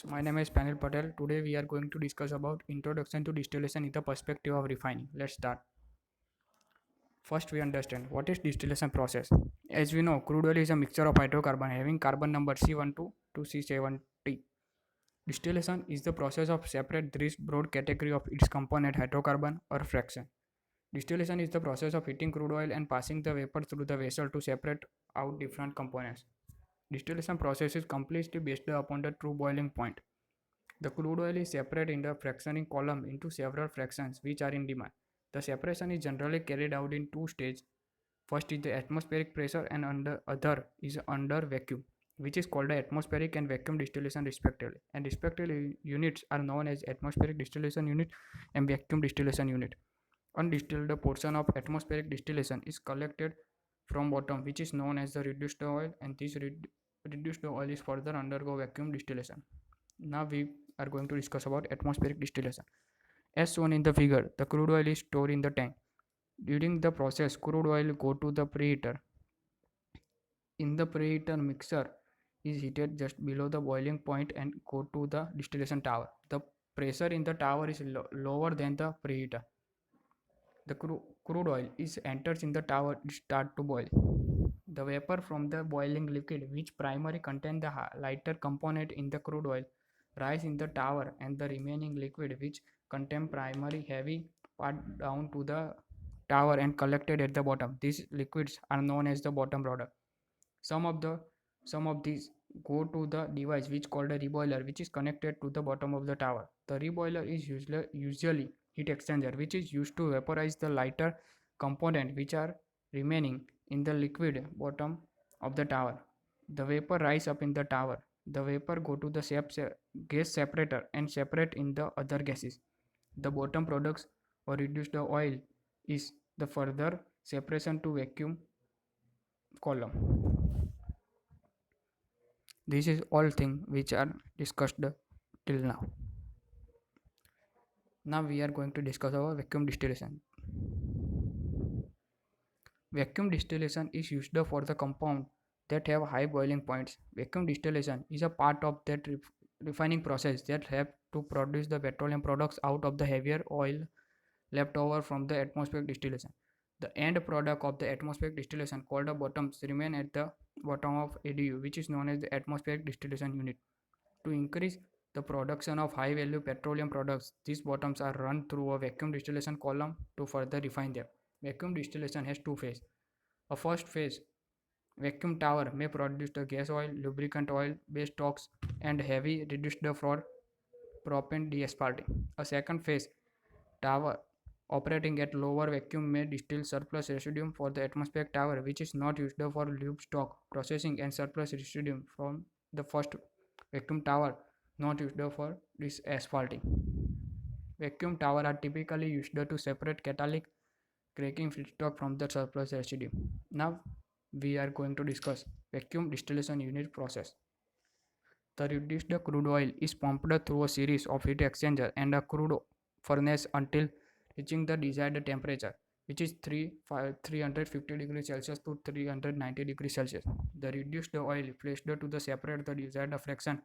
My name is Panel Patel. Today we are going to discuss about introduction to distillation in the perspective of refining. Let's start. First we understand what is distillation process. As we know, crude oil is a mixture of hydrocarbon having carbon number C12 to C70. Distillation is the process of separate this broad category of its component hydrocarbon or fraction. Distillation is the process of heating crude oil and passing the vapor through the vessel to separate out different components. Distillation process is completely based upon the true boiling point. The crude oil is separated in the fractioning column into several fractions which are in demand. The separation is generally carried out in two stages. First is the atmospheric pressure and other is under vacuum, which is called the atmospheric and vacuum distillation respectively. And respective units are known as atmospheric distillation unit and vacuum distillation unit. Undistilled portion of atmospheric distillation is collected from bottom, which is known as the reduced oil, and this reduced oil is further undergo vacuum distillation. Now we are going to discuss about atmospheric distillation. As shown in the figure, the crude oil is stored in the tank. During the process, crude oil go to the preheater. In the preheater, mixer is heated just below the boiling point and go to the distillation tower. The pressure in the tower is lower than the preheater. The crude oil is enters in the tower start to boil. The vapor from the boiling liquid, which primarily contain the lighter component in the crude oil, rise in the tower, and the remaining liquid, which contain primary heavy part down to the tower and collected at the bottom. These liquids are known as the bottom product. Some of the some of these go to the device which called a reboiler, which is connected to the bottom of the tower. The reboiler is usually heat exchanger, which is used to vaporize the lighter component which are remaining in the liquid bottom of the tower. The vapor rise up in the tower. The vapor go to the gas separator and separate in the other gases. The bottom products or reduced oil is the further separation to vacuum column. This is all things which are discussed till now. Now we are going to discuss about vacuum distillation. Vacuum distillation is used for the compound that have high boiling points. Vacuum distillation is a part of that refining process that help to produce the petroleum products out of the heavier oil left over from the atmospheric distillation. The end product of the atmospheric distillation called the bottoms remain at the bottom of ADU, which is known as the atmospheric distillation unit. To increase the production of high value petroleum products, these bottoms are run through a vacuum distillation column to further refine them. Vacuum distillation has two phases. A first phase vacuum tower may produce the gas oil, lubricant oil, base stocks, and heavy reduced for propane deasphalting. A second phase tower operating at lower vacuum may distill surplus residue for the atmospheric tower, which is not used for lube stock processing, and surplus residue from the first vacuum tower not used for this asphalting. Vacuum tower are typically used to separate catalytic cracking feedstock from the surplus residue. Now we are going to discuss vacuum distillation unit process. The reduced crude oil is pumped through a series of heat exchanger and a crude furnace until reaching the desired temperature, which is 350 degrees Celsius to 390 degrees Celsius. The reduced oil placed to the separate the desired fraction.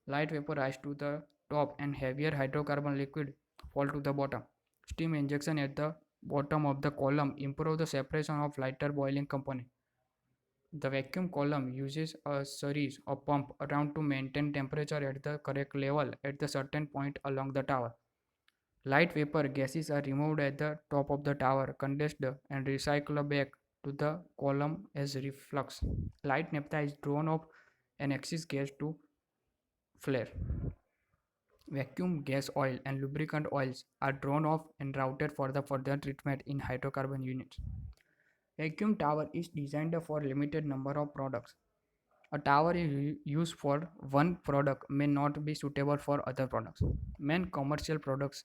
Light vapor rise to the top and heavier hydrocarbon liquid fall to the bottom. Steam injection at the bottom of the column improve the separation of lighter boiling component. The vacuum column uses a series of pumps around to maintain temperature at the correct level at the certain point along the tower. Light vapor gases are removed at the top of the tower, condensed and recycled back to the column as reflux. Light naphtha is drawn off and excess gas to flare. Vacuum gas oil and lubricant oils are drawn off and routed for the further treatment in hydrocarbon units. Vacuum tower is designed for limited number of products. A tower is used for one product may not be suitable for other products. Main commercial products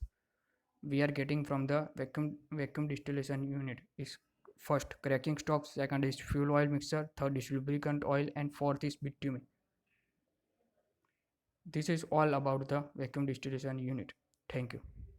we are getting from the vacuum distillation unit is first cracking stock, second is fuel oil mixture, third is lubricant oil, and fourth is bitumen. This is all about the vacuum distillation unit. Thank you.